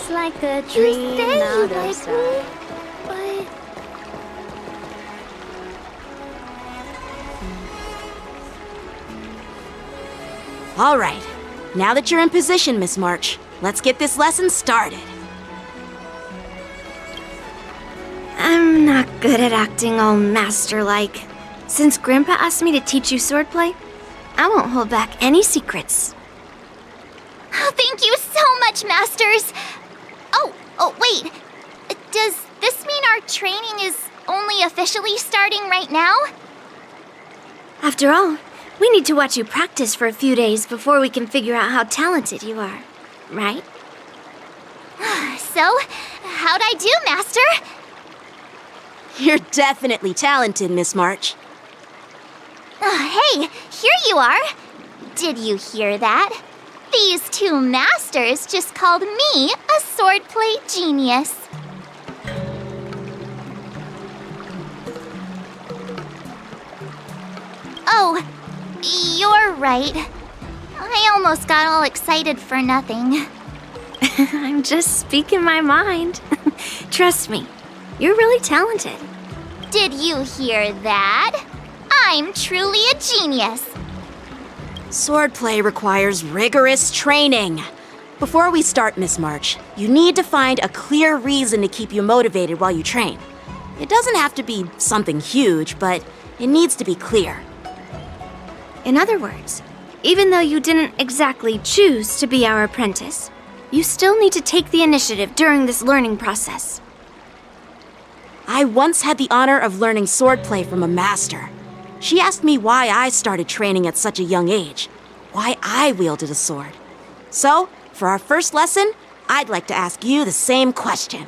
It's like a dream out of sight. But... All right. Now that you're in position, Miss March, let's get this lesson started. I'm not good at acting all master-like. Since Grandpa asked me to teach you swordplay, I won't hold back any secrets. Oh, thank you so much, Masters! Oh, wait. Does this mean our training is only officially starting right now? After all, we need to watch you practice for a few days before we can figure out how talented you are, right? So, how'd I do, Master? You're definitely talented, Miss March. Hey, here you are. Did you hear that? These two masters just called me a swordplay genius. Oh, you're right. I almost got all excited for nothing. I'm just speaking my mind. Trust me, you're really talented. Did you hear that? I'm truly a genius. Swordplay requires rigorous training. Before we start, Miss March, you need to find a clear reason to keep you motivated while you train. It doesn't have to be something huge, but it needs to be clear. In other words, even though you didn't exactly choose to be our apprentice, you still need to take the initiative during this learning process. I once had the honor of learning swordplay from a master. She asked me why I started training at such a young age, why I wielded a sword. So, for our first lesson, I'd like to ask you the same question.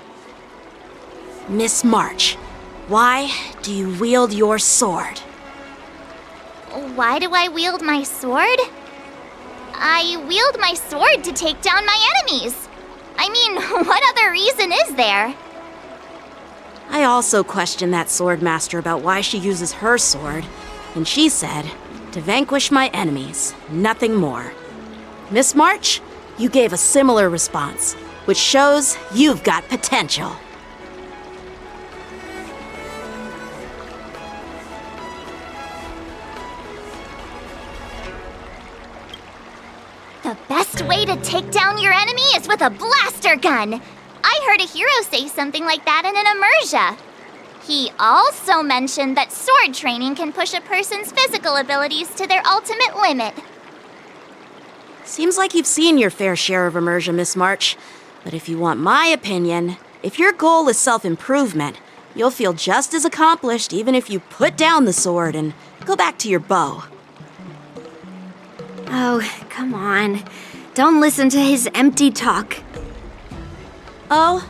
Miss March, why do you wield your sword? Why do I wield my sword? I wield my sword to take down my enemies. I mean, what other reason is there? I also questioned that sword master about why she uses her sword, and she said, to vanquish my enemies, nothing more. Miss March, you gave a similar response, which shows you've got potential. The best way to take down your enemy is with a blaster gun. I heard a hero say something like that in an immersia. He also mentioned that sword training can push a person's physical abilities to their ultimate limit. Seems like you've seen your fair share of immersion, Miss March. But if you want my opinion, if your goal is self-improvement, you'll feel just as accomplished even if you put down the sword and go back to your bow. Oh, come on. Don't listen to his empty talk. Oh,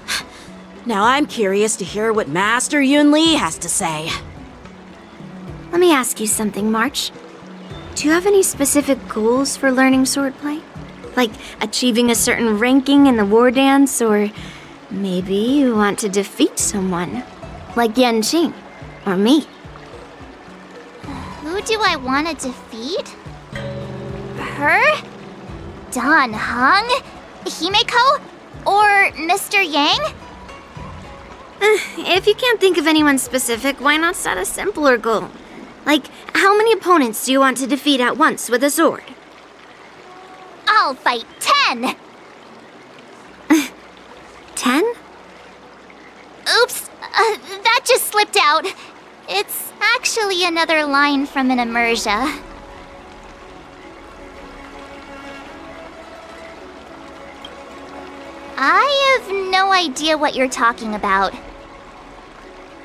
now I'm curious to hear what Master Yunli has to say. Let me ask you something, March. Do you have any specific goals for learning swordplay? Like achieving a certain ranking in the war dance, or maybe you want to defeat someone, like Yanqing, or me? Who do I want to defeat? Her? Dan Heng? Himeko? Or Mr. Yang? If you can't think of anyone specific, why not set a simpler goal? Like, how many opponents do you want to defeat at once with a sword? I'll fight 10! 10? Oops, that just slipped out. It's actually another line from an immersia. I have no idea what you're talking about.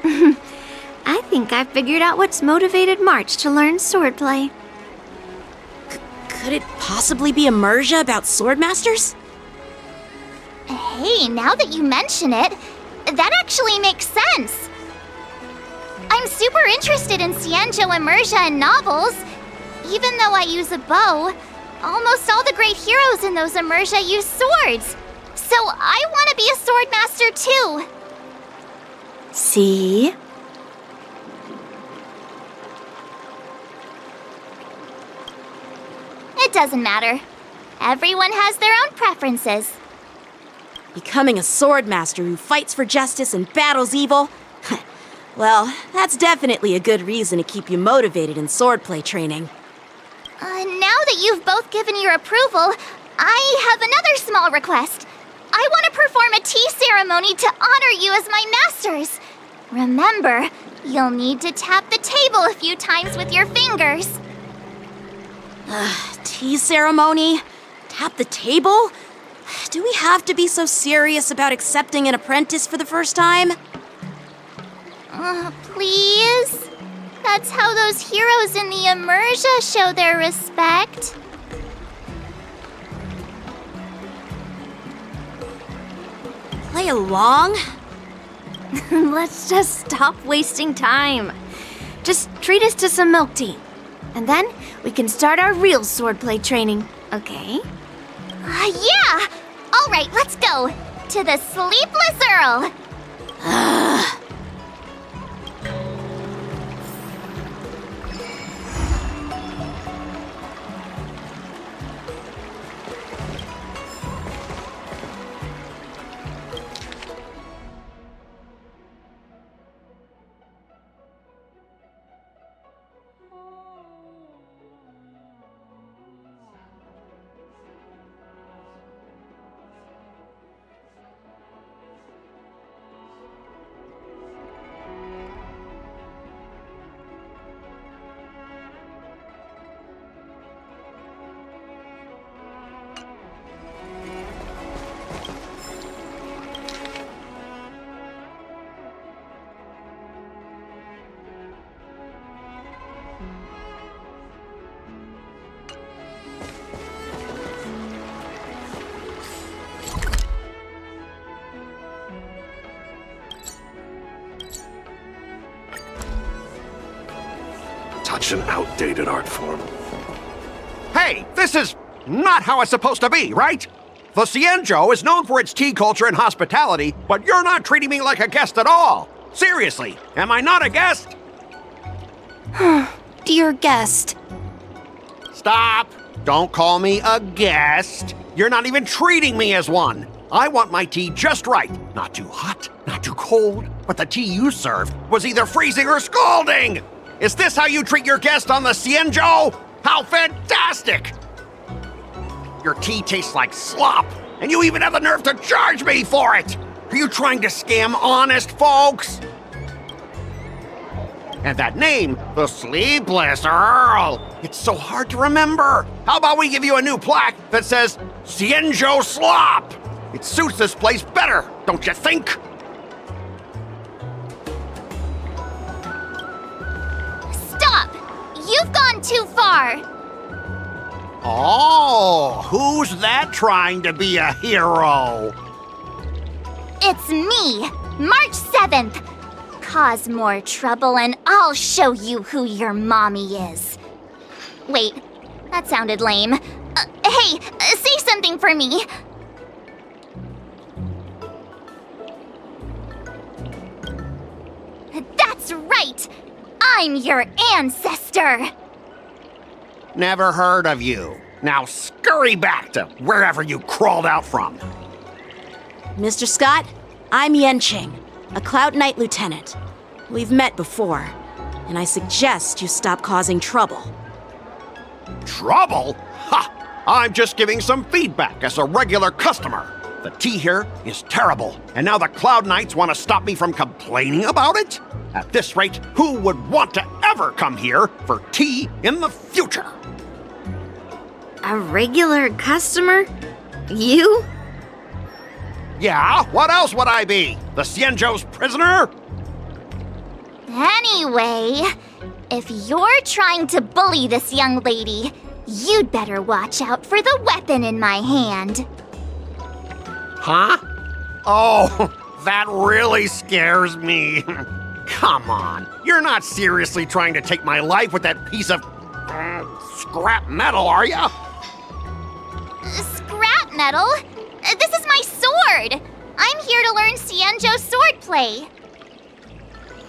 I think I figured out what's motivated March to learn swordplay. Could it possibly be immersia about swordmasters? Hey, now that you mention it, that actually makes sense. I'm super interested in Xianzhou immersia and novels. Even though I use a bow, almost all the great heroes in those immersia use swords. So I want to be a swordmaster too. See? It doesn't matter. Everyone has their own preferences. Becoming a sword master who fights for justice and battles evil? Well, that's definitely a good reason to keep you motivated in swordplay training. Now that you've both given your approval, I have another small request. I want to perform a tea ceremony to honor you as my masters. Remember, you'll need to tap the table a few times with your fingers. Tea ceremony? Tap the table? Do we have to be so serious about accepting an apprentice for the first time? Please? That's how those heroes in the Immersia show their respect. Play along? Let's just stop wasting time. Just treat us to some milk tea. And then we can start our real swordplay training, okay? Yeah! All right, let's go. To the Sleepless Earl. Such an outdated art form. Hey, this is not how it's supposed to be, right? The Xianzhou is known for its tea culture and hospitality, but you're not treating me like a guest at all. Seriously, am I not a guest? Dear guest. Stop! Don't call me a guest. You're not even treating me as one. I want my tea just right. Not too hot, not too cold, but the tea you served was either freezing or scalding! Is this how you treat your guest on the Xianzhou? How fantastic! Your tea tastes like slop, and you even have the nerve to charge me for it! Are you trying to scam honest folks? And that name, the Sleepless Earl, it's so hard to remember. How about we give you a new plaque that says Xianzhou Slop? It suits this place better, don't you think? Stop! You've gone too far! Oh, who's that trying to be a hero? It's me, March 7th. Cause more trouble and I'll show you who your mommy is. Wait, that sounded lame. Hey, say something for me. That's right! I'm your ancestor! Never heard of you. Now scurry back to wherever you crawled out from. Mr. Skott, I'm Yanqing, a Cloud Knight lieutenant. We've met before, and I suggest you stop causing trouble. Trouble? Ha! I'm just giving some feedback as a regular customer. The tea here is terrible, and now the Cloud Knights want to stop me from complaining about it? At this rate, who would want to ever come here for tea in the future? A regular customer? You? Yeah, what else would I be? The Xianzhou's prisoner? Anyway, if you're trying to bully this young lady, you'd better watch out for the weapon in my hand. Huh? Oh, that really scares me. Come on, you're not seriously trying to take my life with that piece of scrap metal, are ya? Scrap metal? This is my sword! I'm here to learn Xianzhou swordplay.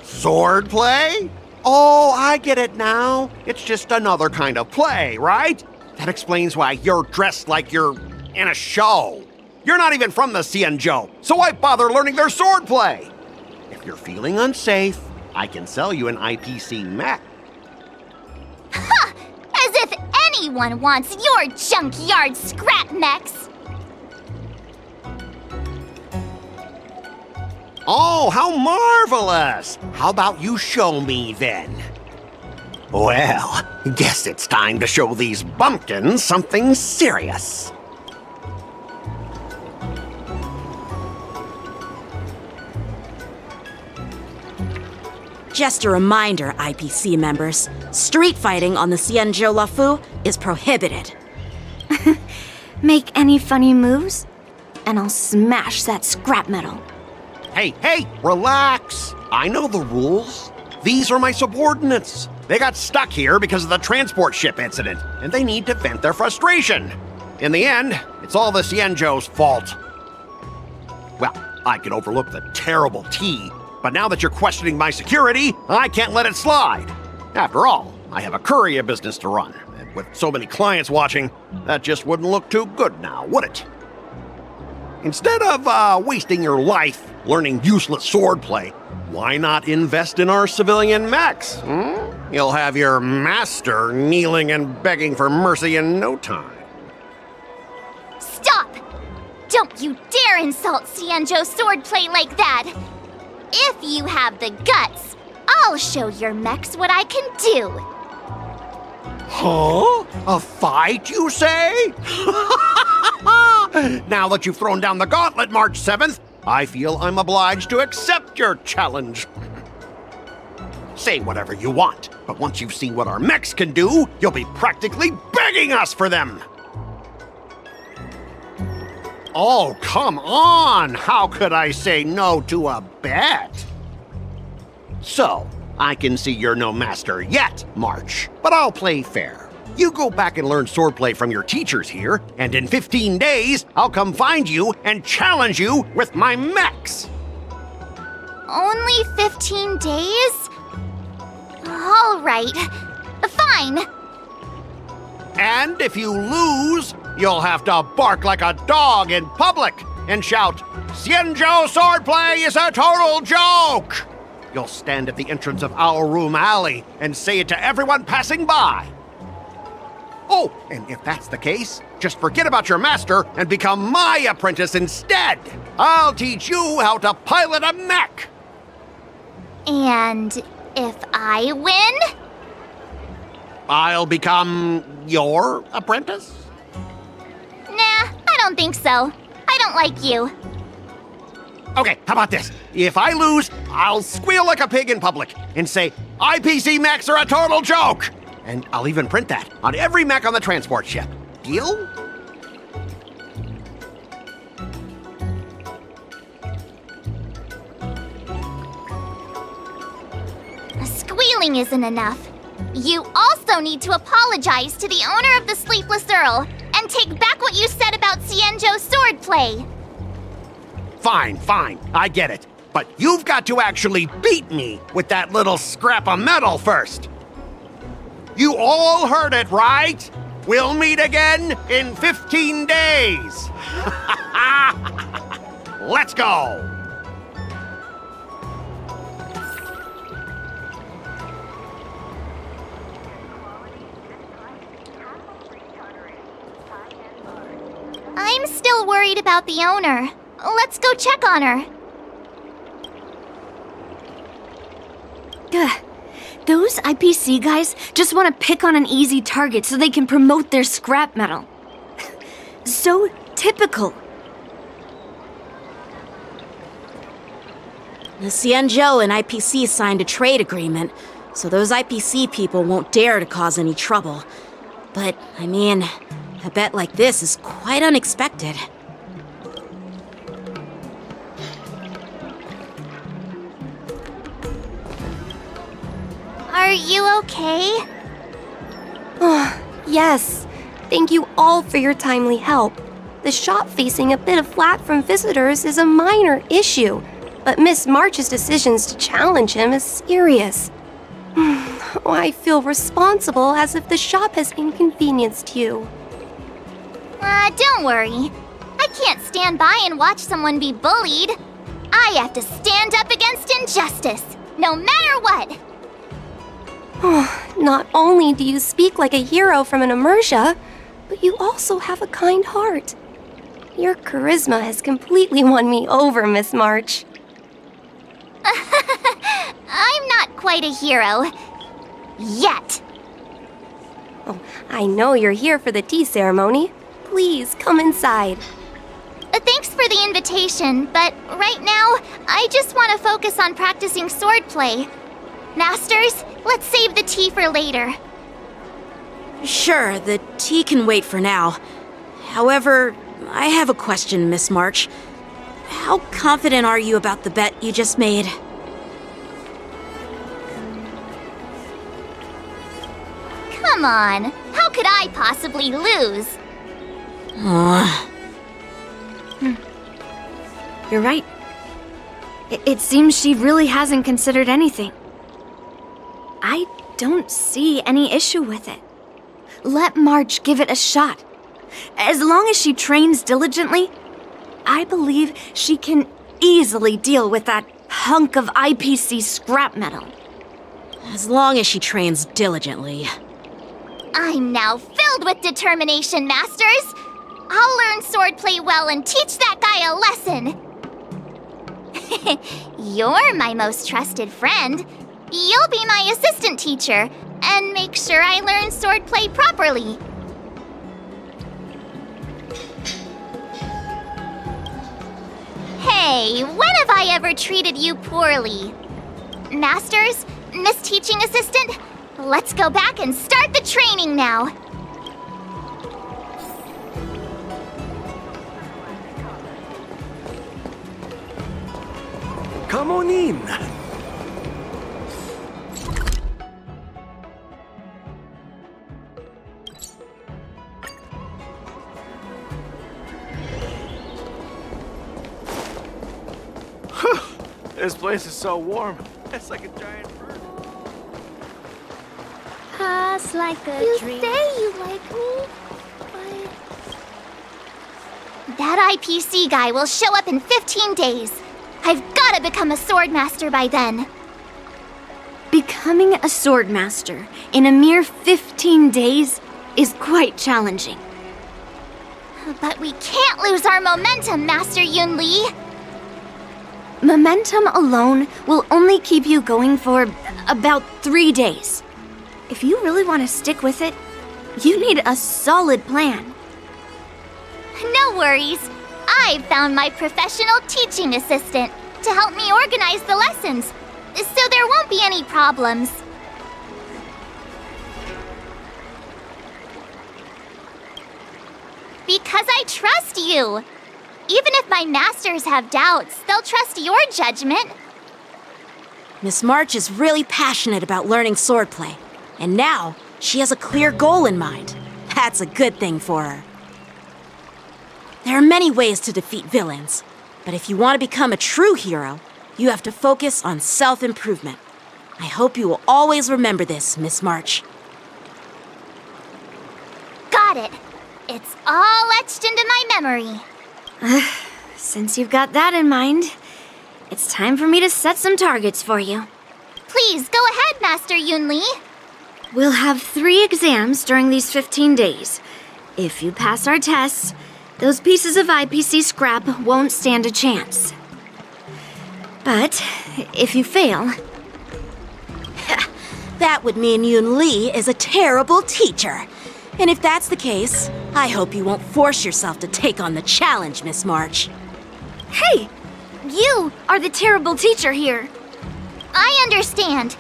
Swordplay? Oh, I get it now. It's just another kind of play, right? That explains why you're dressed like you're in a show. You're not even from the Xianzhou, so why bother learning their swordplay? If you're feeling unsafe, I can sell you an IPC mech. Ha! As if anyone wants your junkyard scrap mechs! Oh, how marvelous! How about you show me then? Well, guess it's time to show these bumpkins something serious. Just a reminder, IPC members, street fighting on the Xianzhou Lafu is prohibited. Make any funny moves, and I'll smash that scrap metal. Hey, relax. I know the rules. These are my subordinates. They got stuck here because of the transport ship incident, and they need to vent their frustration. In the end, it's all the Xianzhou's fault. Well, I could overlook the terrible tea, but now that you're questioning my security, I can't let it slide. After all, I have a courier business to run, and with so many clients watching, that just wouldn't look too good now, would it? Instead of wasting your life learning useless swordplay, why not invest in our civilian mechs? You'll have your master kneeling and begging for mercy in no time. Stop! Don't you dare insult Xianzhou swordplay like that! If you have the guts, I'll show your mechs what I can do. Huh? A fight, you say? Now that you've thrown down the gauntlet, March 7th, I feel I'm obliged to accept your challenge. Say whatever you want, but once you've seen what our mechs can do, you'll be practically begging us for them. Oh, come on! How could I say no to a bet? So, I can see you're no master yet, March, but I'll play fair. You go back and learn swordplay from your teachers here, and in 15 days, I'll come find you and challenge you with my mechs. Only 15 days? All right. Fine. And if you lose, you'll have to bark like a dog in public and shout, "Xianzhou swordplay is a total joke!" You'll stand at the entrance of Aurum Alley and say it to everyone passing by. Oh, and if that's the case, just forget about your master and become my apprentice instead. I'll teach you how to pilot a mech. And if I win? I'll become your apprentice? Nah, I don't think so. I don't like you. Okay, how about this? If I lose, I'll squeal like a pig in public and say, IPC mechs are a total joke! And I'll even print that on every mech on the transport ship. Deal? Squealing isn't enough. You also need to apologize to the owner of the Sleepless Earl and take back what you said about Xianzhou swordplay. Fine, I get it. But you've got to actually beat me with that little scrap of metal first. You all heard it, right? We'll meet again in 15 days. Let's go. I'm still worried about the owner. Let's go check on her. Ugh. Those IPC guys just want to pick on an easy target so they can promote their scrap metal. So typical. The Xianzhou and IPC signed a trade agreement, so those IPC people won't dare to cause any trouble. But, I mean, a bet like this is quite unexpected. Are you okay? Yes. Thank you all for your timely help. The shop facing a bit of flack from visitors is a minor issue, but Miss March's decisions to challenge him is serious. I feel responsible as if the shop has inconvenienced you. Don't worry. I can't stand by and watch someone be bullied. I have to stand up against injustice, no matter what. Not only do you speak like a hero from an Emersia, but you also have a kind heart. Your charisma has completely won me over, Miss March. I'm not quite a hero. Yet. Oh, I know you're here for the tea ceremony. Please come inside. Thanks for the invitation, but right now, I just want to focus on practicing swordplay. Masters, let's save the tea for later. Sure, the tea can wait for now. However, I have a question, Miss March. How confident are you about the bet you just made? Come on, how could I possibly lose? You're right. It seems she really hasn't considered anything. I don't see any issue with it. Let March give it a shot. As long as she trains diligently, I believe she can easily deal with that hunk of IPC scrap metal. As long as she trains diligently. I'm now filled with determination, Masters! I'll learn swordplay well and teach that guy a lesson! You're my most trusted friend. You'll be my assistant teacher and make sure I learn swordplay properly. Hey, when have I ever treated you poorly? Masters, Miss Teaching Assistant, let's go back and start the training now. Come on in. This place is so warm. It's like a giant bird. Pass like a You dream. say you like me, but... That IPC guy will show up in 15 days. I've gotta become a swordmaster by then. Becoming a swordmaster in a mere 15 days is quite challenging. But we can't lose our momentum, Master Yunli. Momentum alone will only keep you going for about 3 days. If you really want to stick with it, you need a solid plan. No worries. I've found my professional teaching assistant to help me organize the lessons, so there won't be any problems. Because I trust you. Even if my masters have doubts, they'll trust your judgment. Miss March is really passionate about learning swordplay, and now she has a clear goal in mind. That's a good thing for her. There are many ways to defeat villains, but if you want to become a true hero, you have to focus on self-improvement. I hope you will always remember this, Miss March. Got it. It's all etched into my memory. Since you've got that in mind, it's time for me to set some targets for you. Please, go ahead, Master Yunli. We'll have 3 exams during these 15 days. If you pass our tests, those pieces of IPC scrap won't stand a chance. But if you fail... That would mean Yunli is a terrible teacher. And if that's the case, I hope you won't force yourself to take on the challenge, Miss March. Hey! You are the terrible teacher here. I understand.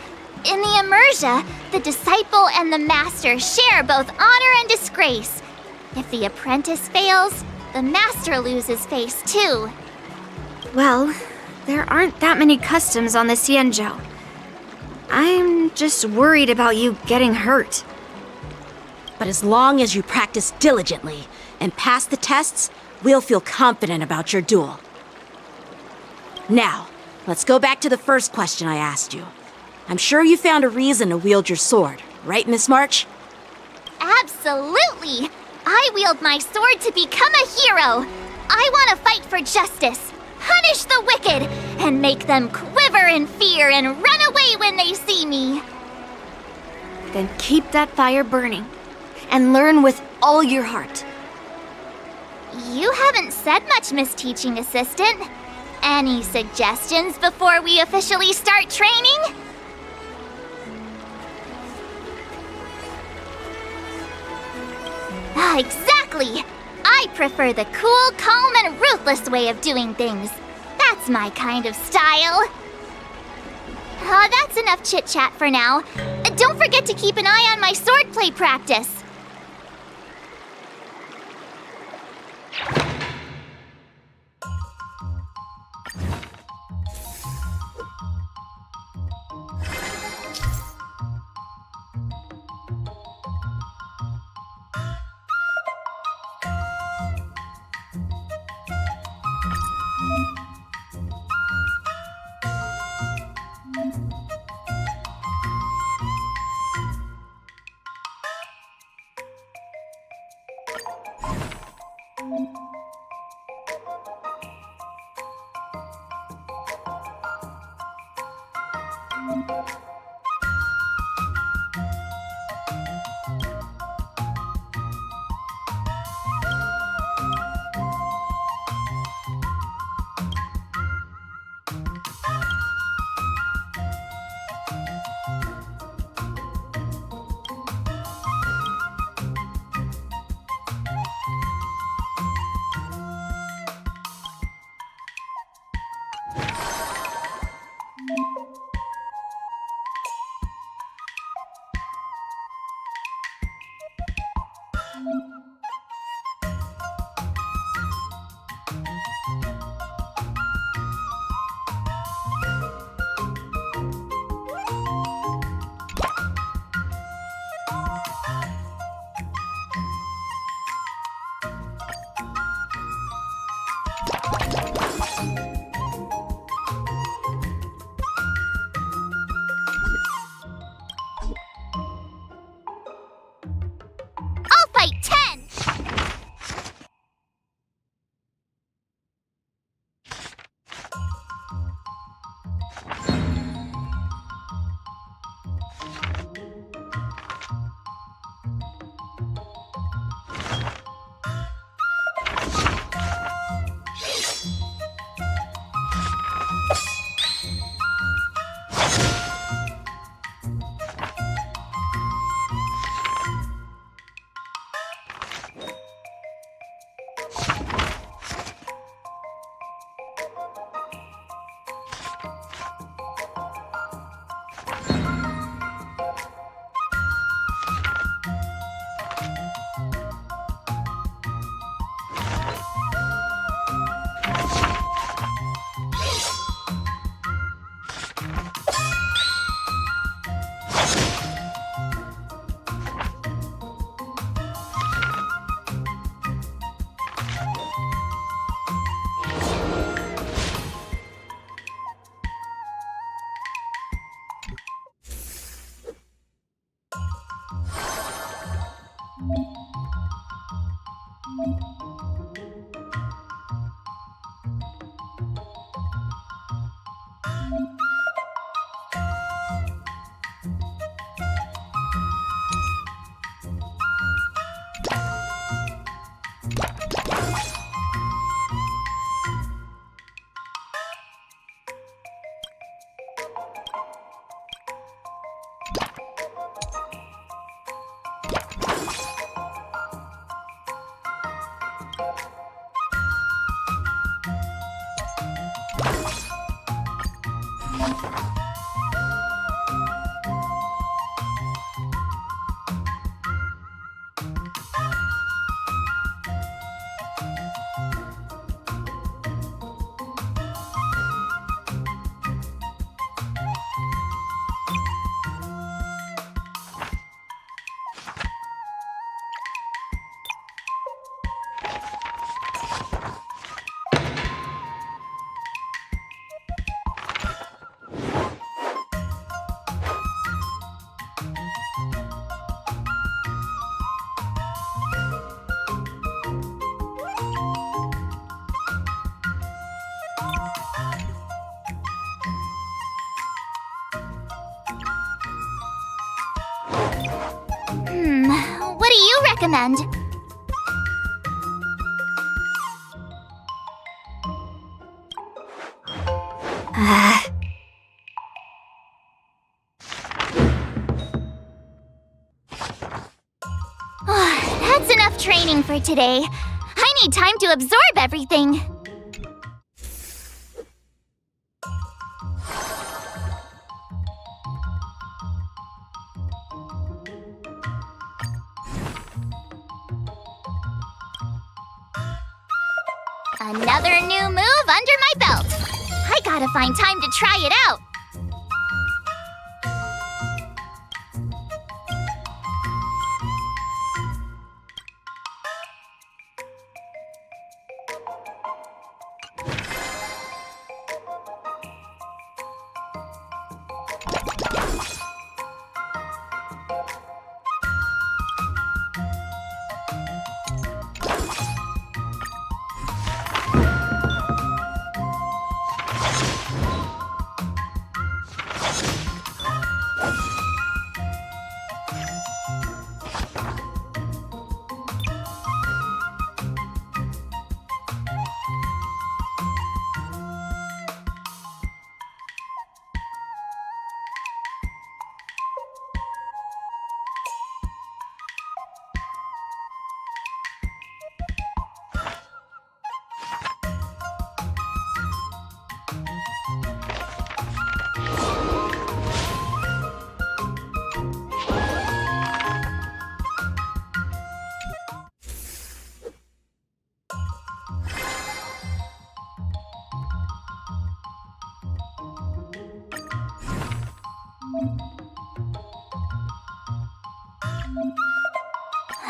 In the Emersia, the disciple and the master share both honor and disgrace. If the apprentice fails, the master loses face too. Well, there aren't that many customs on the Xianzhou. I'm just worried about you getting hurt. But as long as you practice diligently and pass the tests, we'll feel confident about your duel. Now, let's go back to the first question I asked you. I'm sure you found a reason to wield your sword, right, Miss March? Absolutely! I wield my sword to become a hero. I want to fight for justice, punish the wicked, and make them quiver in fear and run away when they see me. Then keep that fire burning, and learn with all your heart. You haven't said much, Miss Teaching Assistant. Any suggestions before we officially start training? Ah, exactly! I prefer the cool, calm, and ruthless way of doing things. That's my kind of style. That's enough chit-chat for now. Don't forget to keep an eye on my swordplay practice. recommend. That's enough training for today. I need time to absorb everything. Another new move under my belt. I gotta find time to try it out.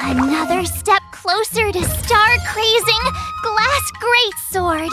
Another step closer to star-crazing Glass Greatsword.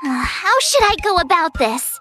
How should I go about this?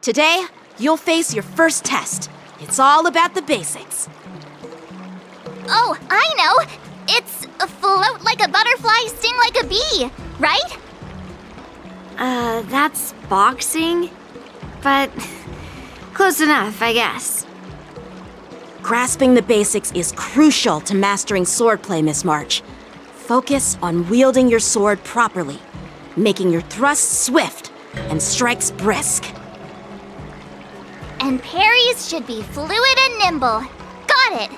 Today, you'll face your first test. It's all about the basics. Oh, I know! It's float like a butterfly, sting like a bee, right? That's boxing? But close enough, I guess. Grasping the basics is crucial to mastering swordplay, Miss March. Focus on wielding your sword properly, making your thrusts swift and strikes brisk. And parries should be fluid and nimble. Got it!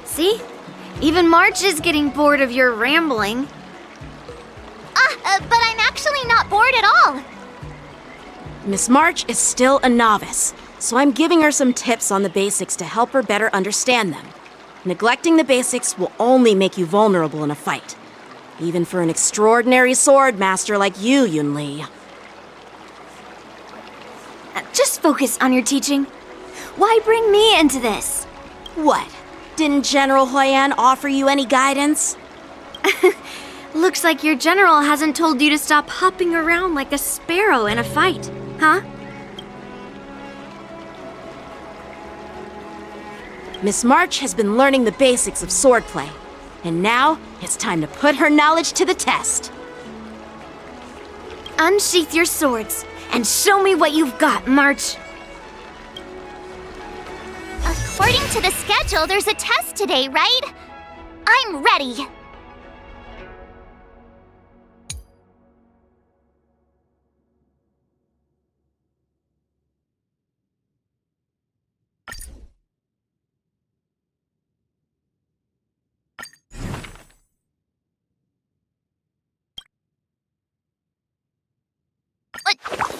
See? Even March is getting bored of your rambling. But I'm actually not bored at all. Miss March is still a novice, so I'm giving her some tips on the basics to help her better understand them. Neglecting the basics will only make you vulnerable in a fight. Even for an extraordinary sword master like you, Yunli. Just focus on your teaching. Why bring me into this? What? Didn't General Huoyan offer you any guidance? Looks like your general hasn't told you to stop hopping around like a sparrow in a fight, huh? Miss March has been learning the basics of swordplay, and now it's time to put her knowledge to the test. Unsheath your swords and show me what you've got, March. According to the schedule, there's a test today, right? I'm ready.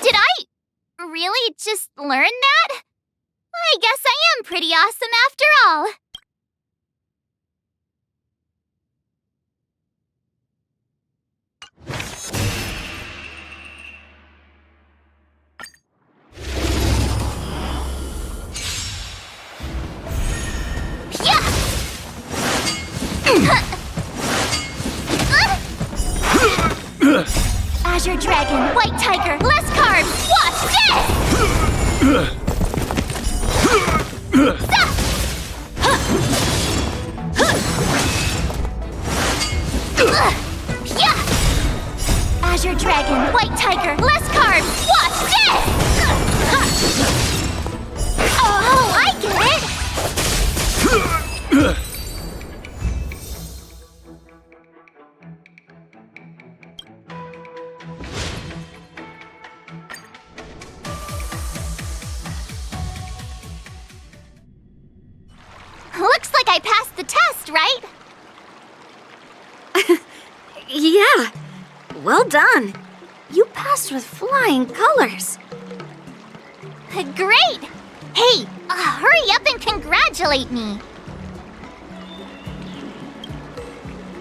Did I really just learn that? I guess I am pretty awesome after all. Azure Dragon, White Tiger, less carbs, watch this! Azure Dragon, White Tiger, less carbs, watch this! Oh, I get it! Looks like I passed the test, right? Yeah, well done. You passed with flying colors. Great! Hey, hurry up and congratulate me.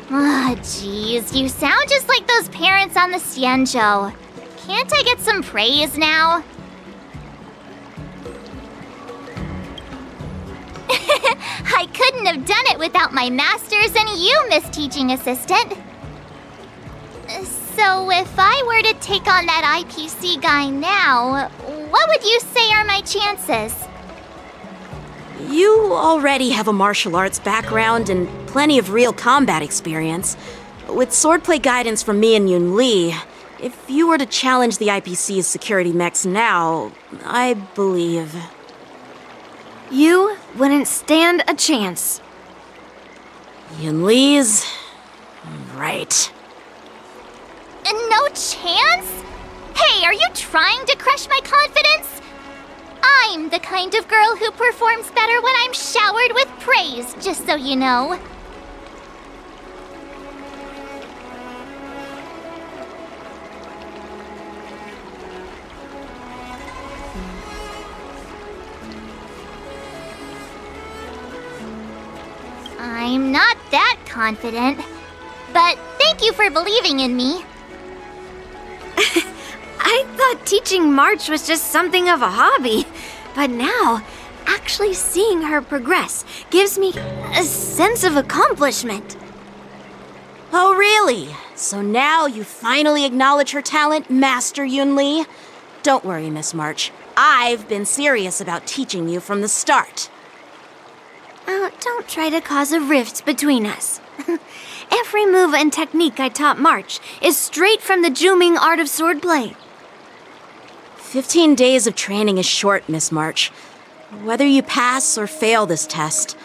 Ah, jeez, you sound just like those parents on the Xianzhou. Can't I get some praise now? I couldn't have done it without my masters and you, Miss Teaching Assistant. So if I were to take on that IPC guy now, what would you say are my chances? You already have a martial arts background and plenty of real combat experience. With swordplay guidance from me and Yunli, if you were to challenge the IPC's security mechs now, I believe... You wouldn't stand a chance. Yunli's... right. No chance? Hey, are you trying to crush my confidence? I'm the kind of girl who performs better when I'm showered with praise, just so you know. I'm not that confident, but thank you for believing in me. I thought teaching March was just something of a hobby, but now, actually seeing her progress gives me a sense of accomplishment. Oh, really? So now you finally acknowledge her talent, Master Yunli? Don't worry, Miss March. I've been serious about teaching you from the start. Don't try to cause a rift between us. Every move and technique I taught March is straight from the Juming art of swordplay. 15 days of training is short, Miss March. Whether you pass or fail this test,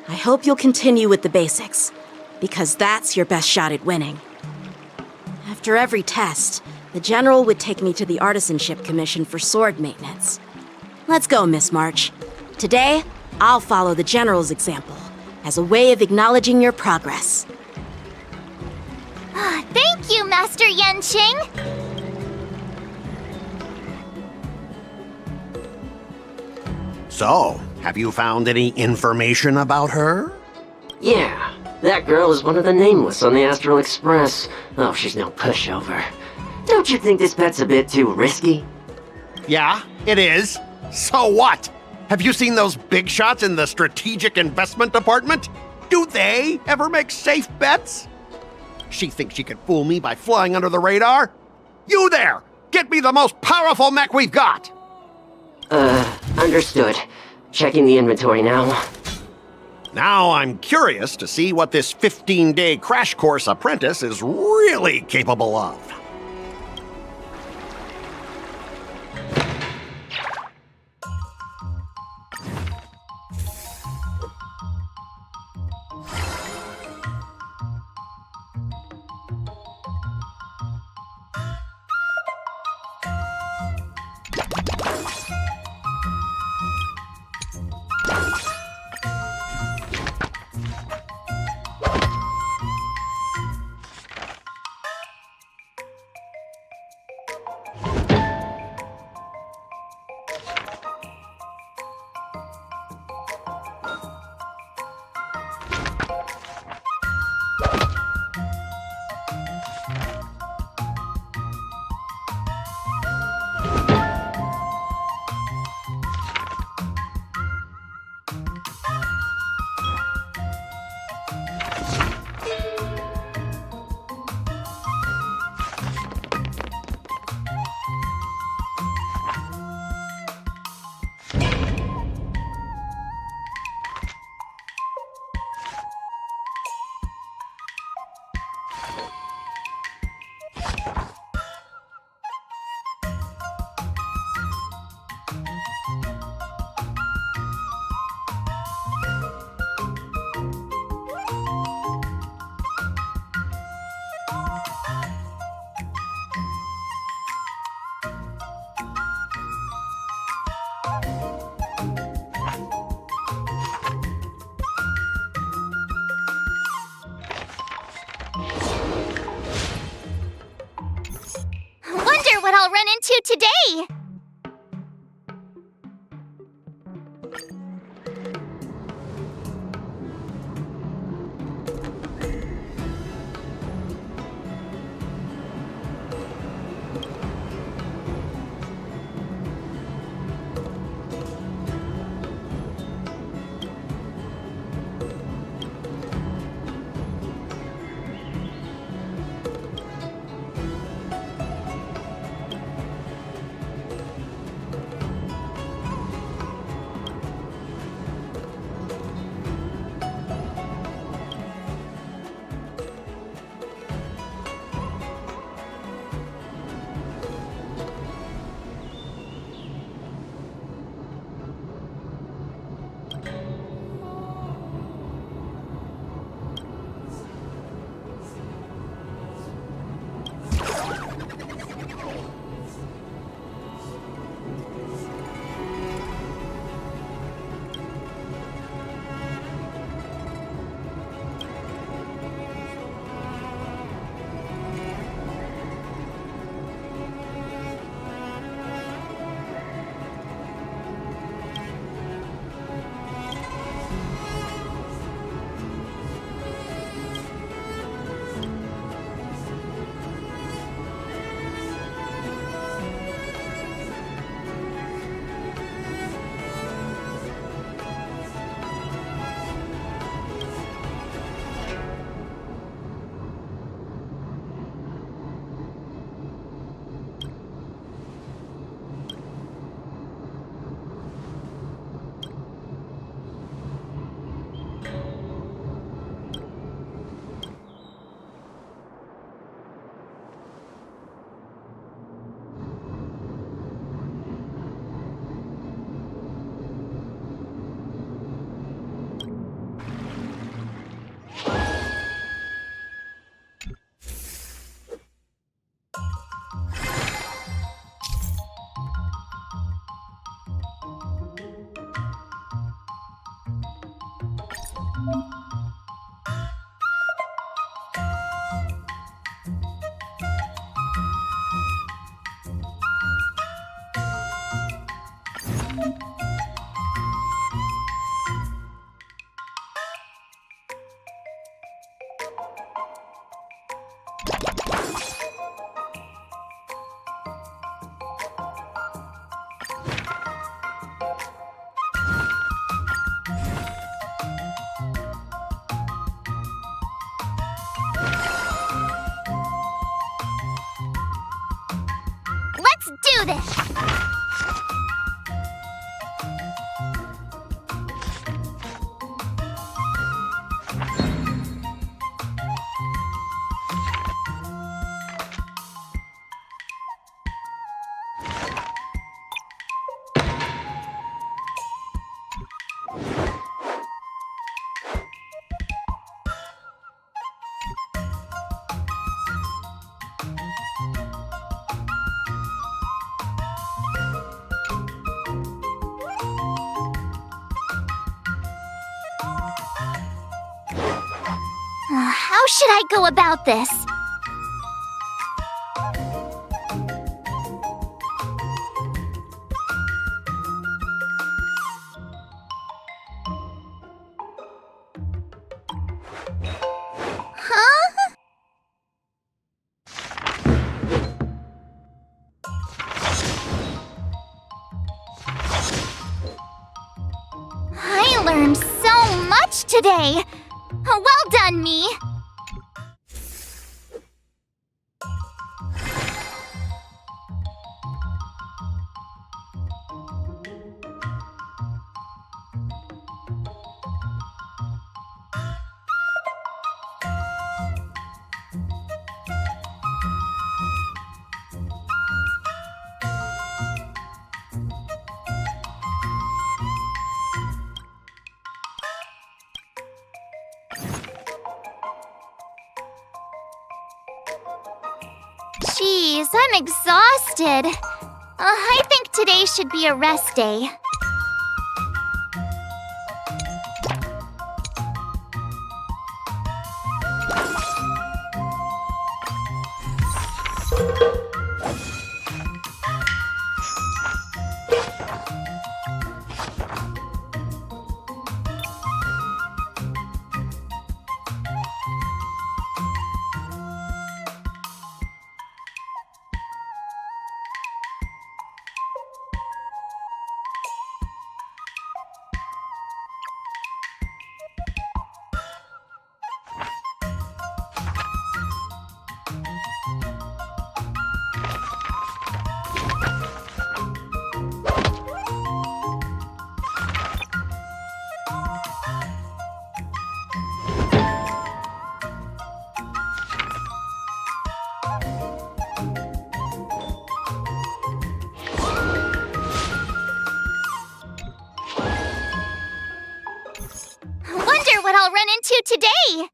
I hope you'll continue with the basics, because that's your best shot at winning. After every test, the General would take me to the Artisanship Commission for sword maintenance. Let's go, Miss March. Today, I'll follow the General's example as a way of acknowledging your progress. Thank you, Master Yanqing! So, have you found any information about her? Yeah, that girl is one of the nameless on the Astral Express. Oh, she's no pushover. Don't you think this bet's a bit too risky? Yeah, it is. So what? Have you seen those big shots in the strategic investment department? Do they ever make safe bets? She thinks she can fool me by flying under the radar? You there! Get me the most powerful mech we've got! Understood. Checking the inventory now. Now I'm curious to see what this 15-day crash course apprentice is really capable of. Wonder what I'll run into today! Let's do this! How should I go about this? Huh? I learned so much today! Well done, me! Jeez, I'm exhausted. I think today should be a rest day. Wonder what I'll run into today!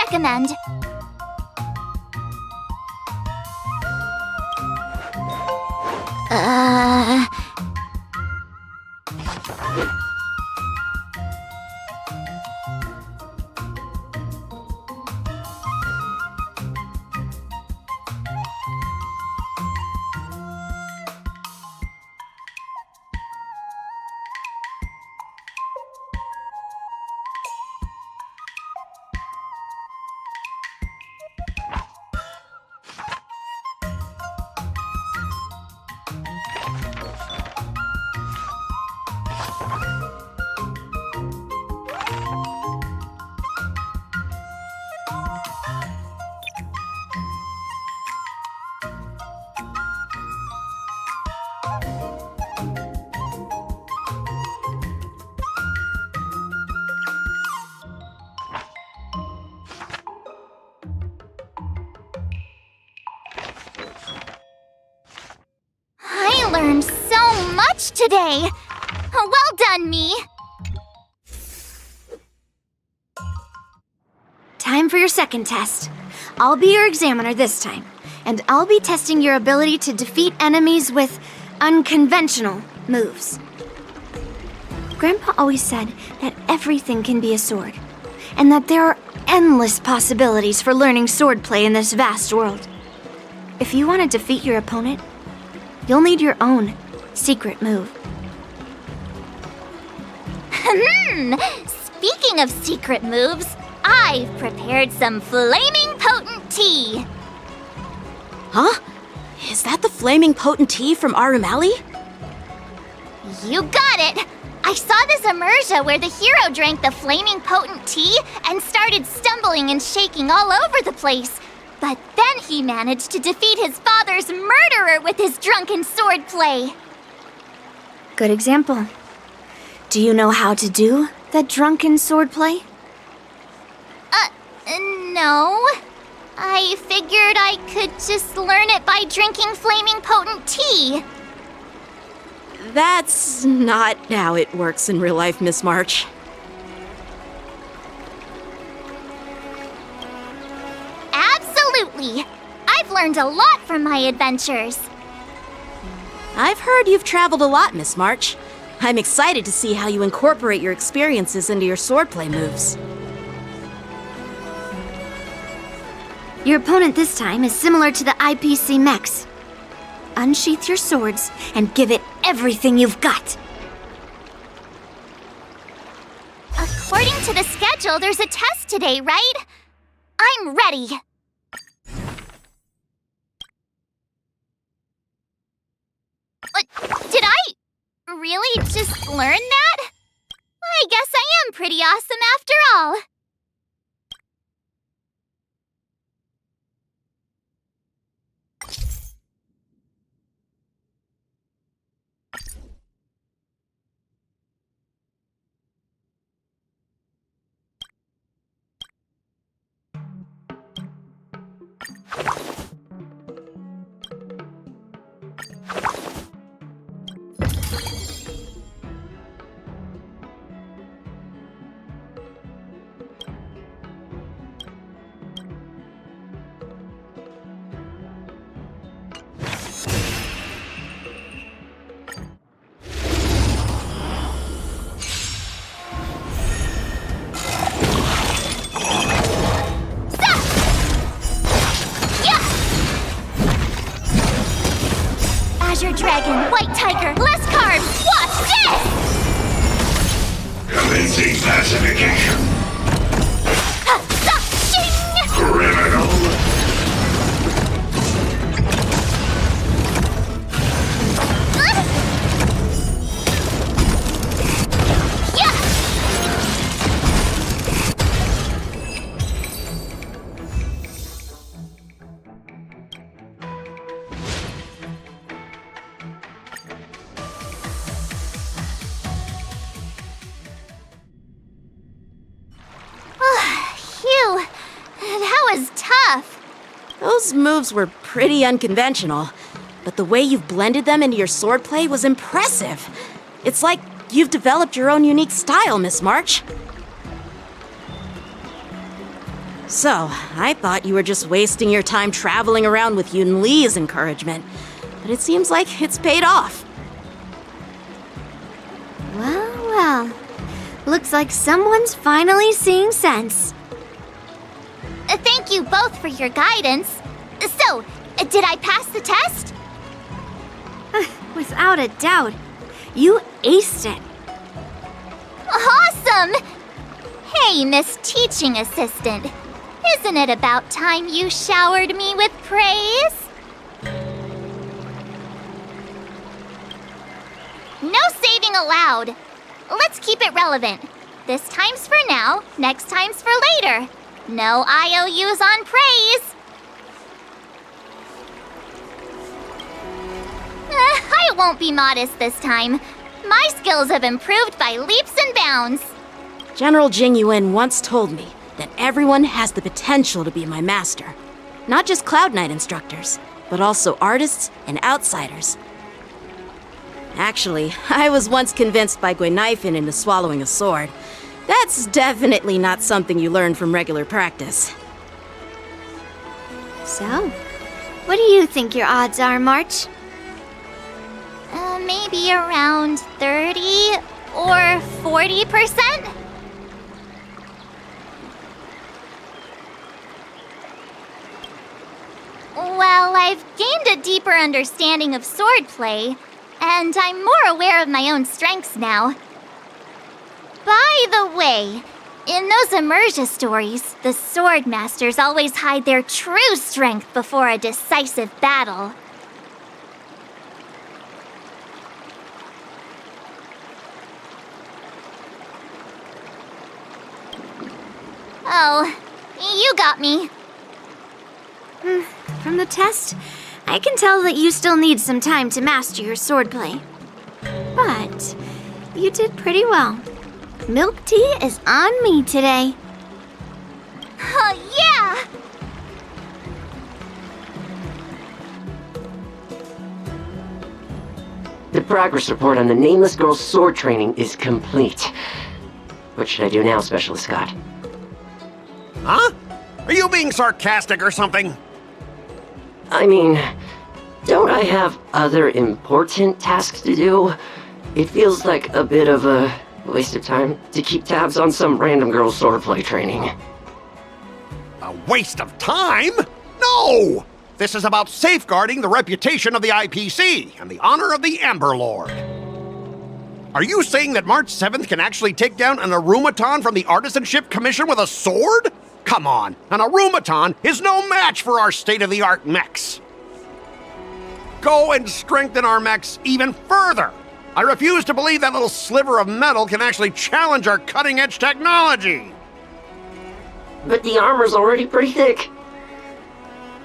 recommend. I learned so much today! Well done, me! Time for your second test. I'll be your examiner this time, and I'll be testing your ability to defeat enemies with unconventional moves. Grandpa always said that everything can be a sword, and that there are endless possibilities for learning swordplay in this vast world. If you want to defeat your opponent, you'll need your own secret move. Speaking of secret moves, I've prepared some flaming potent tea. Huh? Is that the flaming potent tea from Aurum Alley? You got it! I saw this immersion where the hero drank the flaming potent tea and started stumbling and shaking all over the place. But then he managed to defeat his father's murderer with his drunken swordplay. Good example. Do you know how to do that drunken swordplay? No. I figured I could just learn it by drinking flaming potent tea. That's not how it works in real life, Miss March. Absolutely. I've learned a lot from my adventures. I've heard you've traveled a lot, Miss March. I'm excited to see how you incorporate your experiences into your swordplay moves. Your opponent this time is similar to the IPC mechs. Unsheath your swords and give it everything you've got. According to the schedule, there's a test today, right? I'm ready. Did I really just learn that? I guess I am pretty awesome after all. Azure Dragon, White Tiger, less carbs! Watch this! Commencing pacification. Shing! Criminal. Phew, that was tough. Those moves were pretty unconventional, but the way you've blended them into your swordplay was impressive. It's like you've developed your own unique style, Miss March. So, I thought you were just wasting your time traveling around with Yunli's encouragement, but it seems like it's paid off. Well, well. Looks like someone's finally seeing sense. Thank you both for your guidance. So, did I pass the test? Without a doubt. You aced it. Awesome! Hey, Miss Teaching Assistant. Isn't it about time you showered me with praise? No saving allowed. Let's keep it relevant. This time's for now, next time's for later. No IOUs on praise. I won't be modest this time. My skills have improved by leaps and bounds. General Jingyuan once told me that everyone has the potential to be my master. Not just Cloud Knight instructors, but also artists and outsiders. Actually, I was once convinced by Guinifin into swallowing a sword. That's definitely not something you learn from regular practice. So, what do you think your odds are, March? Maybe around 30 or 40%? Well, I've gained a deeper understanding of swordplay, and I'm more aware of my own strengths now. By the way, in those Immersia stories, the sword masters always hide their true strength before a decisive battle. Oh, you got me. From the test, I can tell that you still need some time to master your swordplay. But you did pretty well. Milk tea is on me today. Yeah! The progress report on the Nameless Girl's sword training is complete. What should I do now, Specialist Skott? Huh? Are you being sarcastic or something? I mean, don't I have other important tasks to do? It feels like a bit of a waste of time to keep tabs on some random girl's swordplay training. A waste of time? No! This is about safeguarding the reputation of the IPC and the honor of the Ember Lord. Are you saying that March 7th can actually take down an Arumaton from the Artisanship Commission with a sword? Come on, an Arumaton is no match for our state-of-the-art mechs. Go and strengthen our mechs even further. I refuse to believe that little sliver of metal can actually challenge our cutting-edge technology. But the armor's already pretty thick.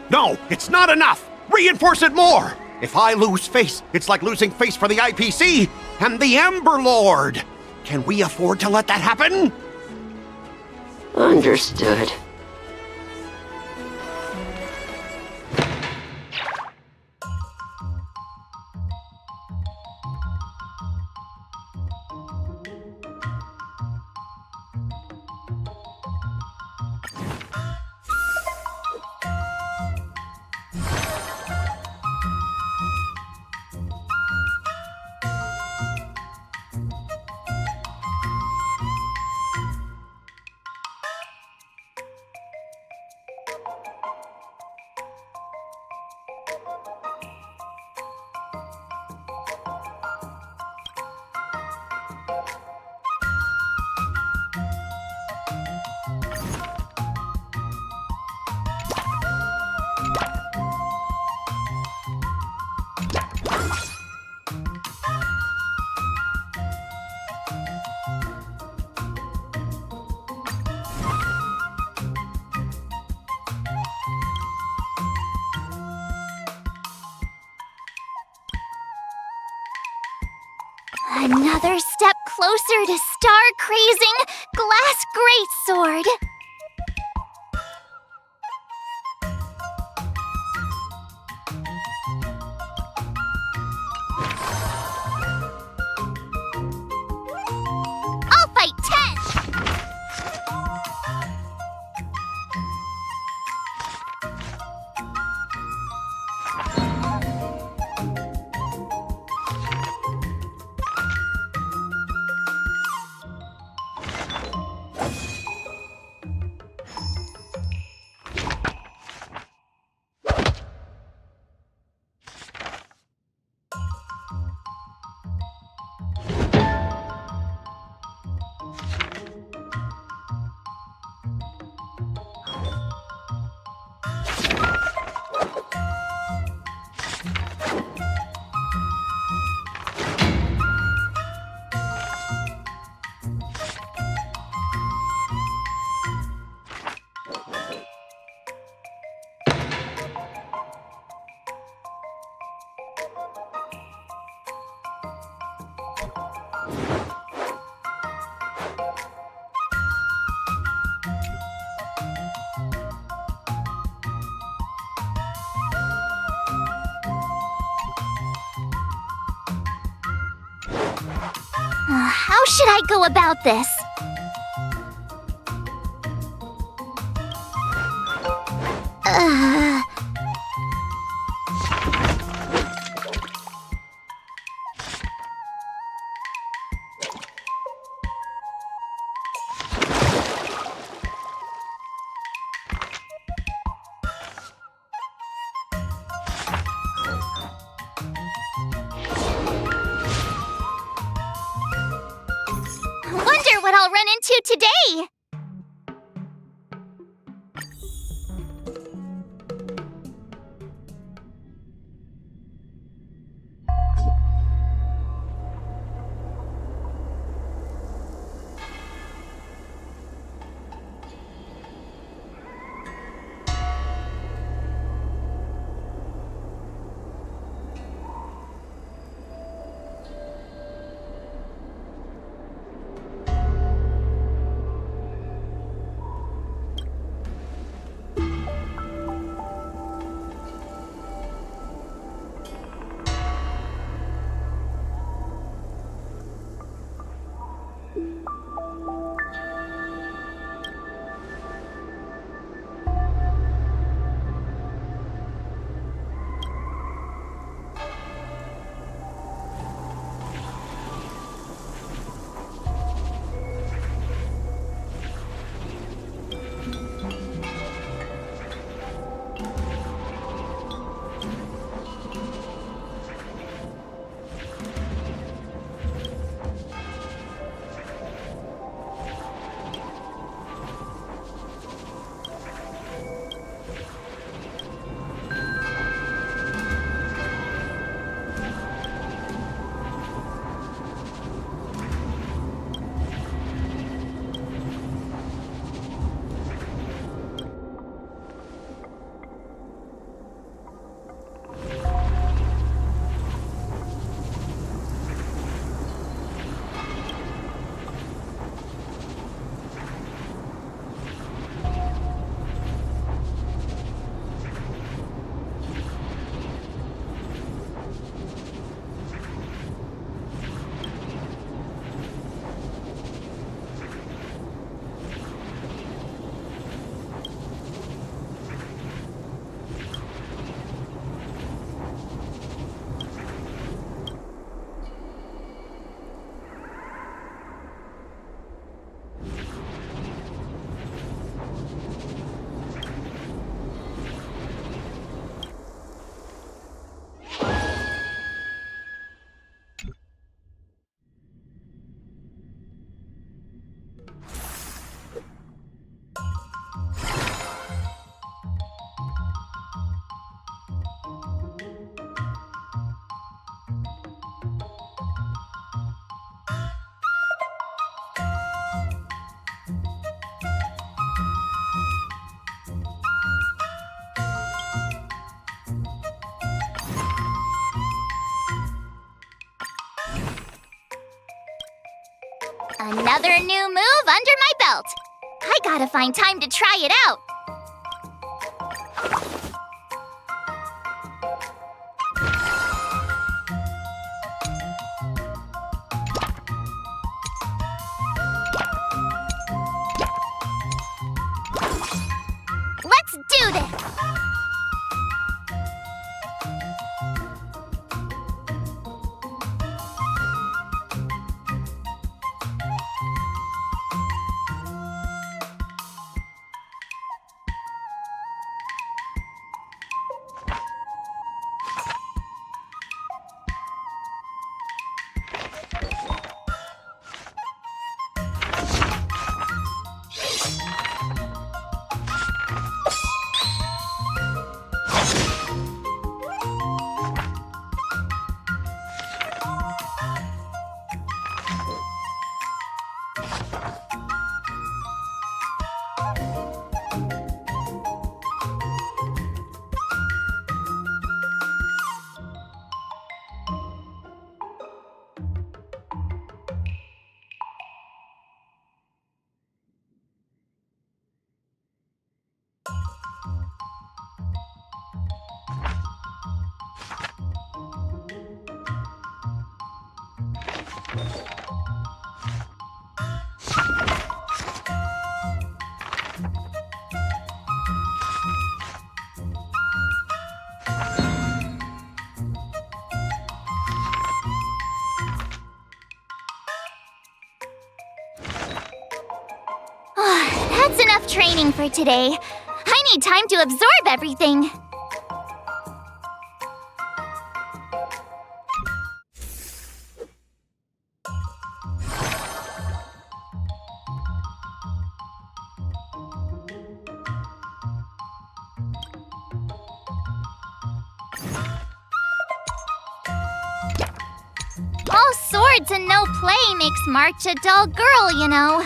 No, it's not enough. Reinforce it more. If I lose face, it's like losing face for the IPC and the Ember Lord. Can we afford to let that happen? Understood. Another step closer to star-crazing Glass Greatsword. I'll fight 10! How should I go about this? Wonder what I'll run into today. Another new move under my belt. I gotta find time to try it out. Let's do this! enough training for today. I need time to absorb everything. All swords and no play makes March a dull girl, you know.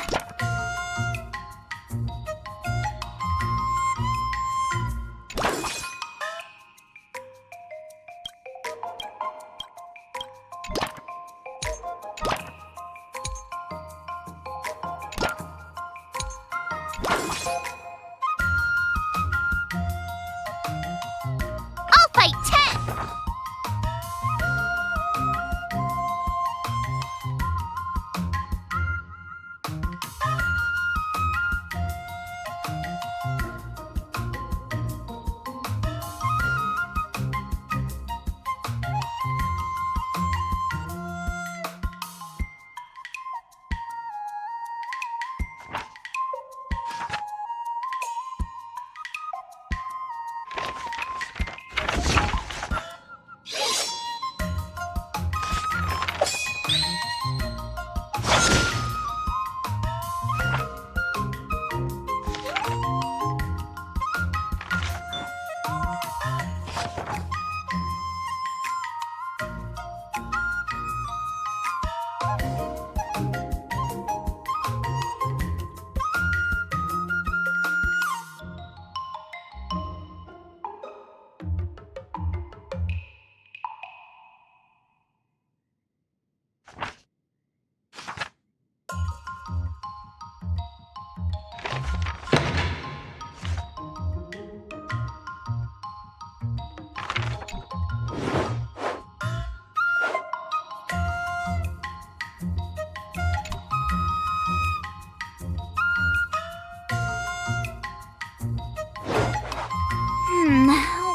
I'll fight 10!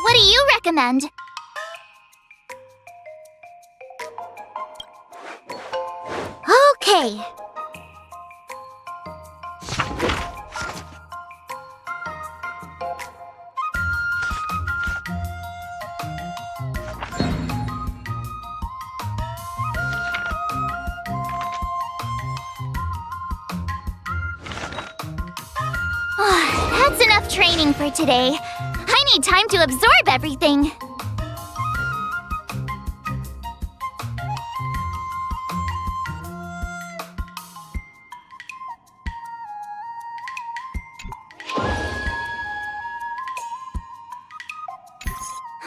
What do you recommend? Okay. That's enough training for today. I need time to absorb everything.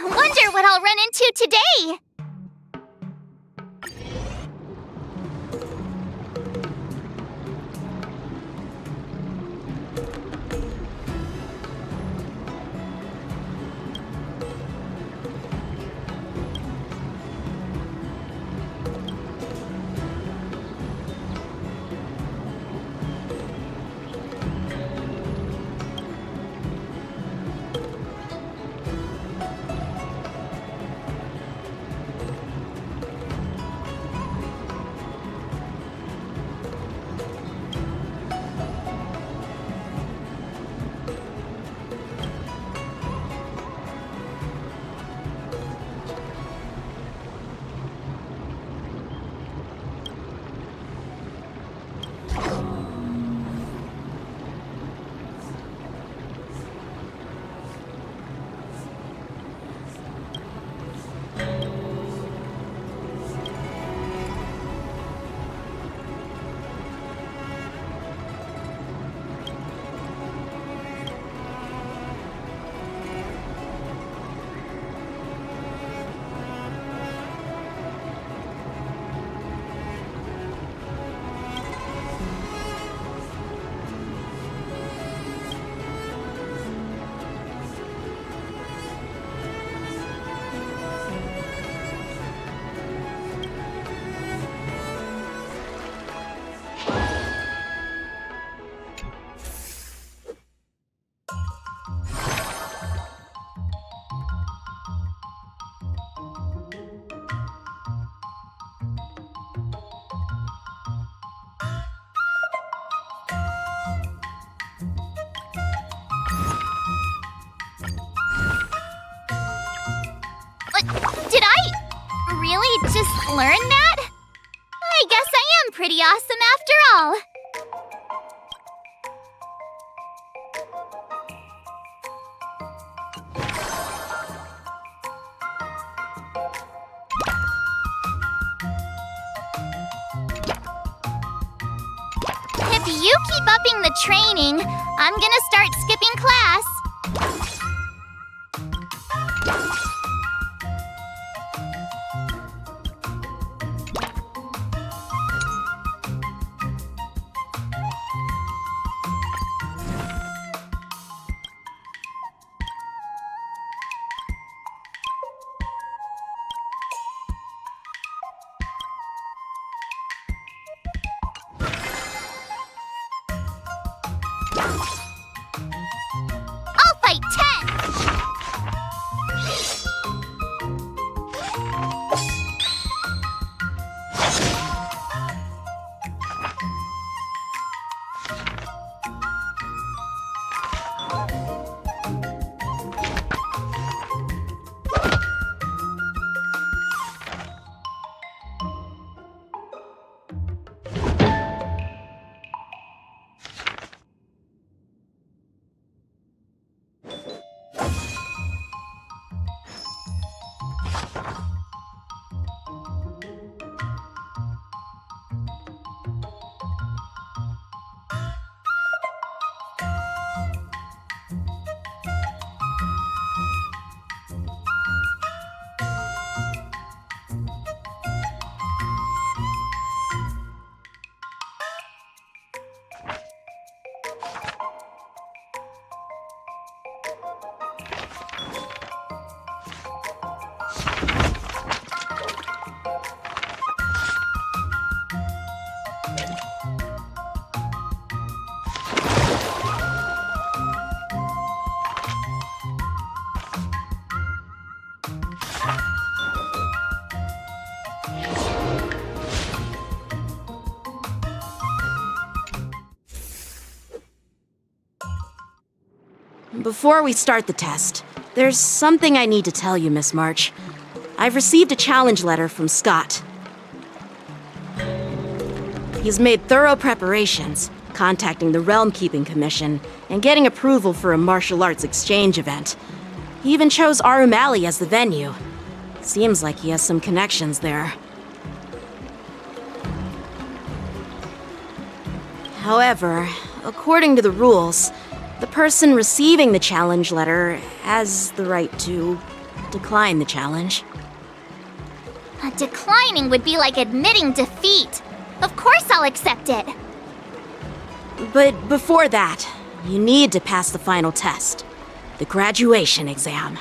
Wonder what I'll run into today. Did I really just learn that? I guess I am pretty awesome after all. If you keep upping the training, I'm gonna start skipping class. I'll fight 10! Before we start the test, there's something I need to tell you, Miss March. I've received a challenge letter from Skott. He's made thorough preparations, contacting the Realm Keeping Commission and getting approval for a martial arts exchange event. He even chose Aurum Alley as the venue. Seems like he has some connections there. However, according to the rules, the person receiving the challenge letter has the right to decline the challenge. Declining would be like admitting defeat. Of course I'll accept it. But before that, you need to pass the final test, the graduation exam.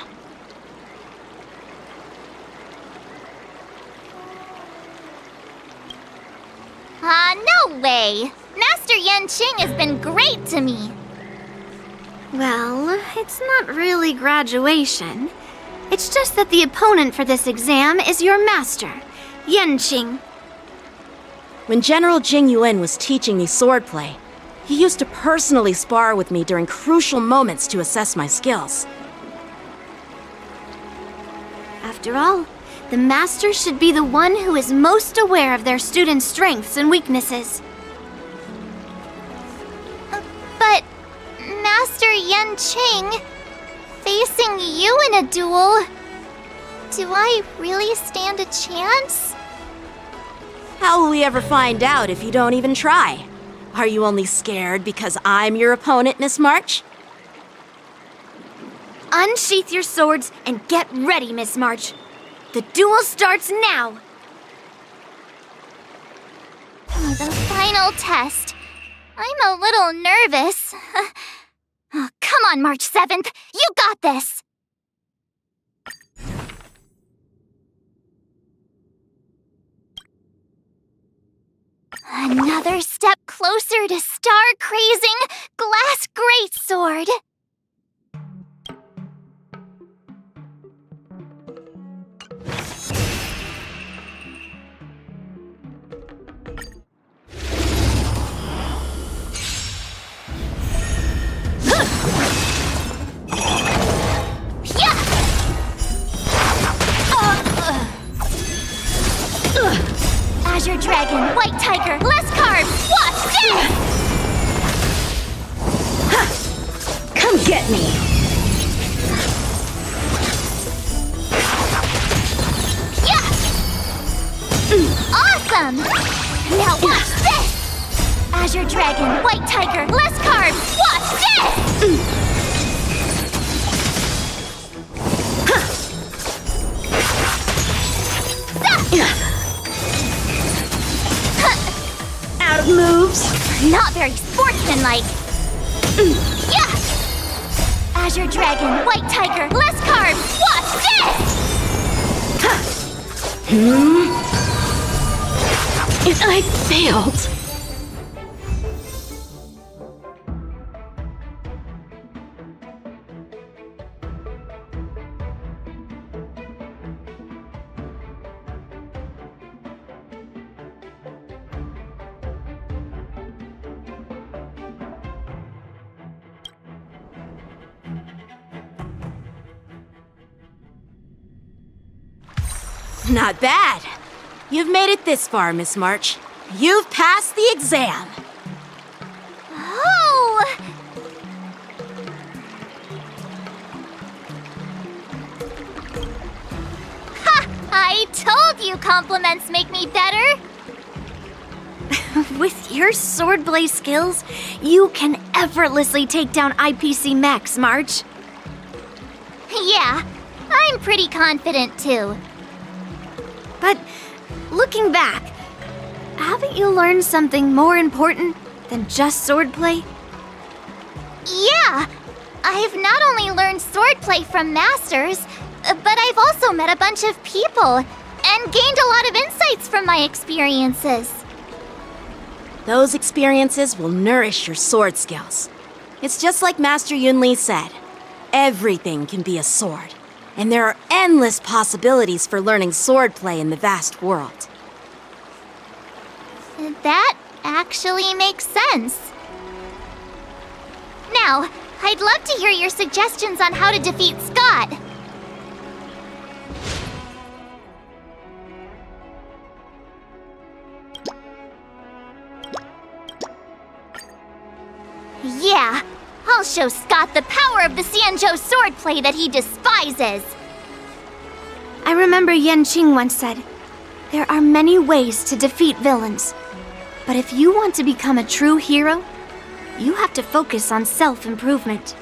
No way. Master Yanqing has been great to me. Well, it's not really graduation. It's just that the opponent for this exam is your master, Yanqing. When General Jing Yuan was teaching me swordplay, he used to personally spar with me during crucial moments to assess my skills. After all, the master should be the one who is most aware of their students' strengths and weaknesses. But, Master Yanqing, facing you in a duel, do I really stand a chance? How will we ever find out if you don't even try? Are you only scared because I'm your opponent, Miss March? Unsheath your swords and get ready, Miss March. The duel starts now! The final test. I'm a little nervous. Oh, come on, March 7th. You got this! Another step closer to star-crazing Glass Greatsword. Azure Dragon, White Tiger, less carbs, watch this! Come get me! Yeah! Awesome! Now watch this! Azure Dragon, White Tiger, less carbs, watch this! Out of moves! Not very sportsmanlike. Yeah! Azure Dragon, White Tiger, less carbs, watch this! And I failed. Not bad. You've made it this far, Miss March. You've passed the exam. Oh! Ha! I told you compliments make me better. With your swordblade skills, you can effortlessly take down IPC mechs, March. Yeah, I'm pretty confident too. But looking back, haven't you learned something more important than just swordplay? Yeah! I've not only learned swordplay from masters, but I've also met a bunch of people and gained a lot of insights from my experiences. Those experiences will nourish your sword skills. It's just like Master Yunli said. Everything can be a sword, and there are endless possibilities for learning swordplay in the vast world. That actually makes sense. Now, I'd love to hear your suggestions on how to defeat Skott. Yeah, I'll show Skott the power of the Xianzhou swordplay that he despises. I remember Yanqing once said, there are many ways to defeat villains. But if you want to become a true hero, you have to focus on self-improvement.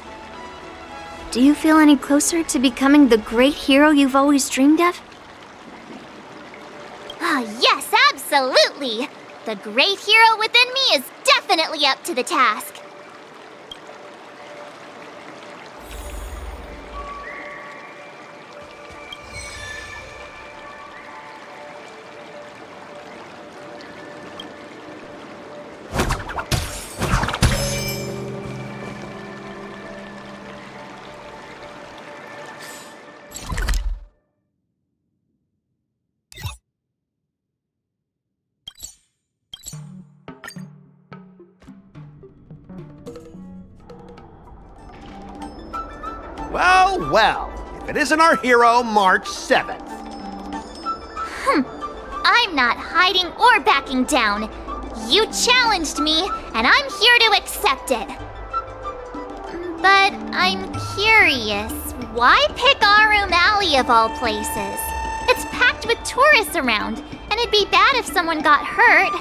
Do you feel any closer to becoming the great hero you've always dreamed of? Ah, yes, absolutely! The great hero within me is definitely up to the task. Well, well, if it isn't our hero, March 7th. I'm not hiding or backing down. You challenged me, and I'm here to accept it. But I'm curious, why pick Aurum Alley of all places? It's packed with tourists around, and it'd be bad if someone got hurt.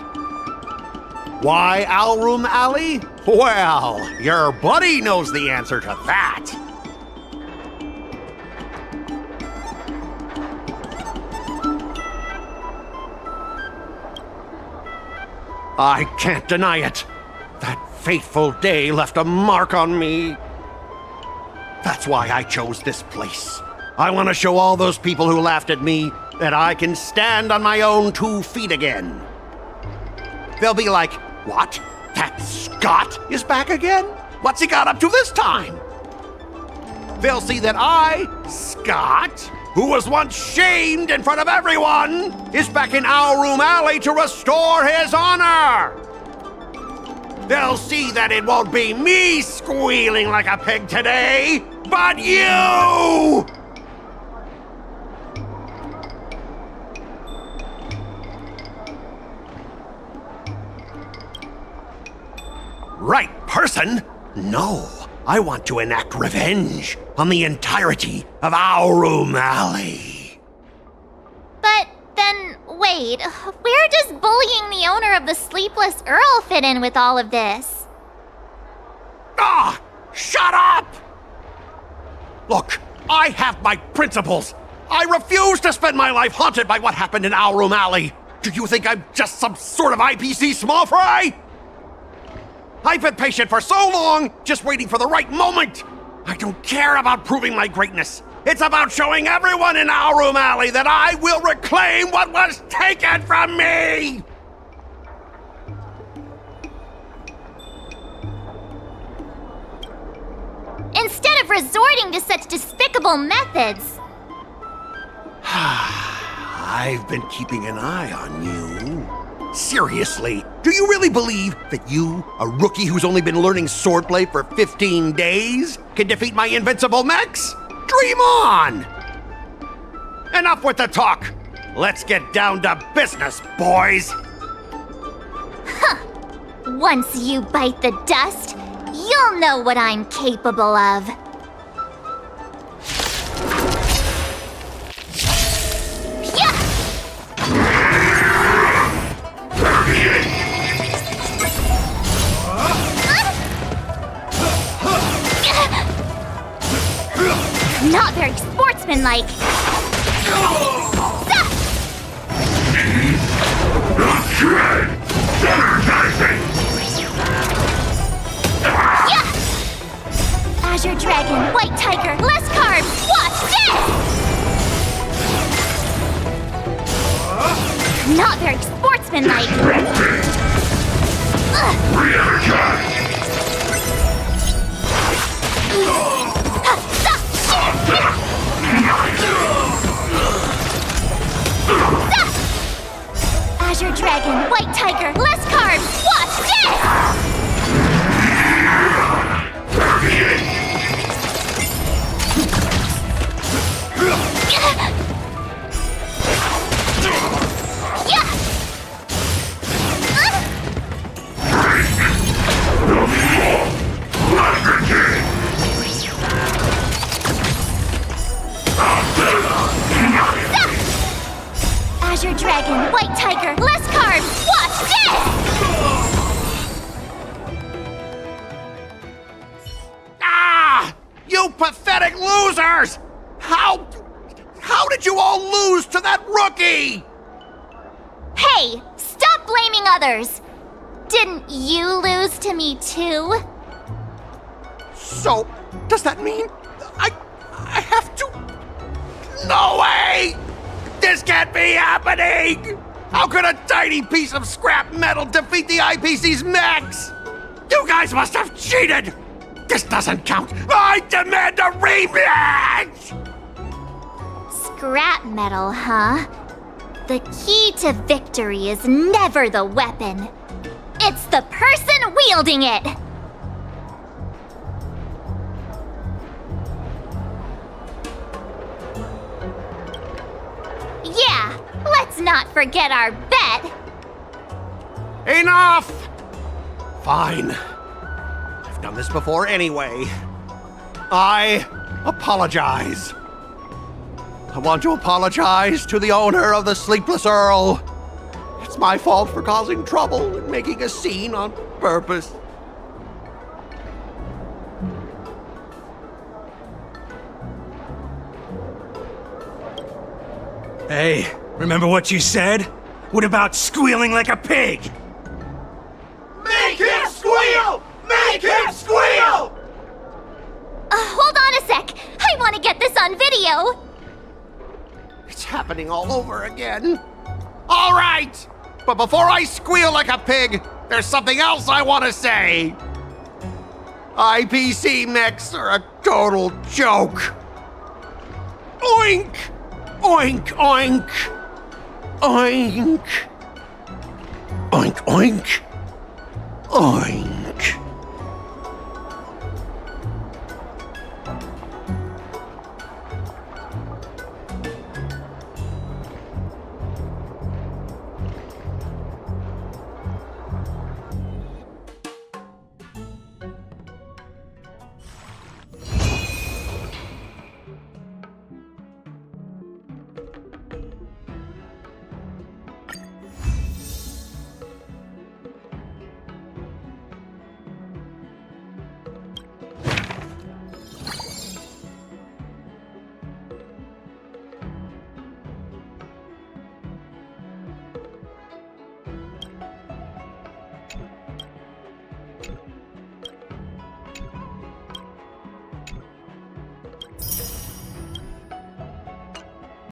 Why Aurum Alley? Well, your buddy knows the answer to that. I can't deny it. That fateful day left a mark on me. That's why I chose this place. I want to show all those people who laughed at me that I can stand on my own 2 feet again. They'll be like, what? That Skott is back again? What's he got up to this time? They'll see that I, Skott, who was once shamed in front of everyone, is back in Aurum Alley to restore his honor. They'll see that it won't be me squealing like a pig today, but you! right person? No, I want to enact revenge on the entirety of Aurum Alley. But then, wait, where does bullying the owner of the Sleepless Earl fit in with all of this? Ah! Shut up! Look, I have my principles. I refuse to spend my life haunted by what happened in Aurum Alley. Do you think I'm just some sort of IPC small fry? I've been patient for so long, just waiting for the right moment. I don't care about proving my greatness. It's about showing everyone in Aurum Alley that I will reclaim what was taken from me! Instead of resorting to such despicable methods. I've been keeping an eye on you. Seriously, do you really believe that you, a rookie who's only been learning swordplay for 15 days, can defeat my invincible mechs? Dream on! Enough with the talk. Let's get down to business, boys. Once you bite the dust, you'll know what I'm capable of. Not very sportsmanlike. Azure Dragon, White Tiger, less carbs. Watch this! Not very sportsmanlike. Azure Dragon, White Tiger, less carbs. Watch this! Azure Dragon, White Tiger, less carbs. Watch this! Ah! You pathetic losers! How did you all lose to that rookie? Hey, stop blaming others! Didn't you lose to me too? So, does that mean I have to? No way! This can't be happening! How could a tiny piece of scrap metal defeat the IPC's mechs? You guys must have cheated! This doesn't count! I demand a rematch! Scrap metal, huh? The key to victory is never the weapon. It's the person wielding it! Yeah, let's not forget our bet! Enough! Fine. I've done this before anyway. I apologize. I want to apologize to the owner of the Sleepless Earl. It's my fault for causing trouble and making a scene on purpose. Hey, remember what you said? What about squealing like a pig? Make him squeal! Make him squeal! Hold on a sec. I want to get this on video. It's happening all over again. All right! But before I squeal like a pig, there's something else I want to say. IPC mechs are a total joke. Oink! Oink, oink! Oink! Oink, oink! Oink!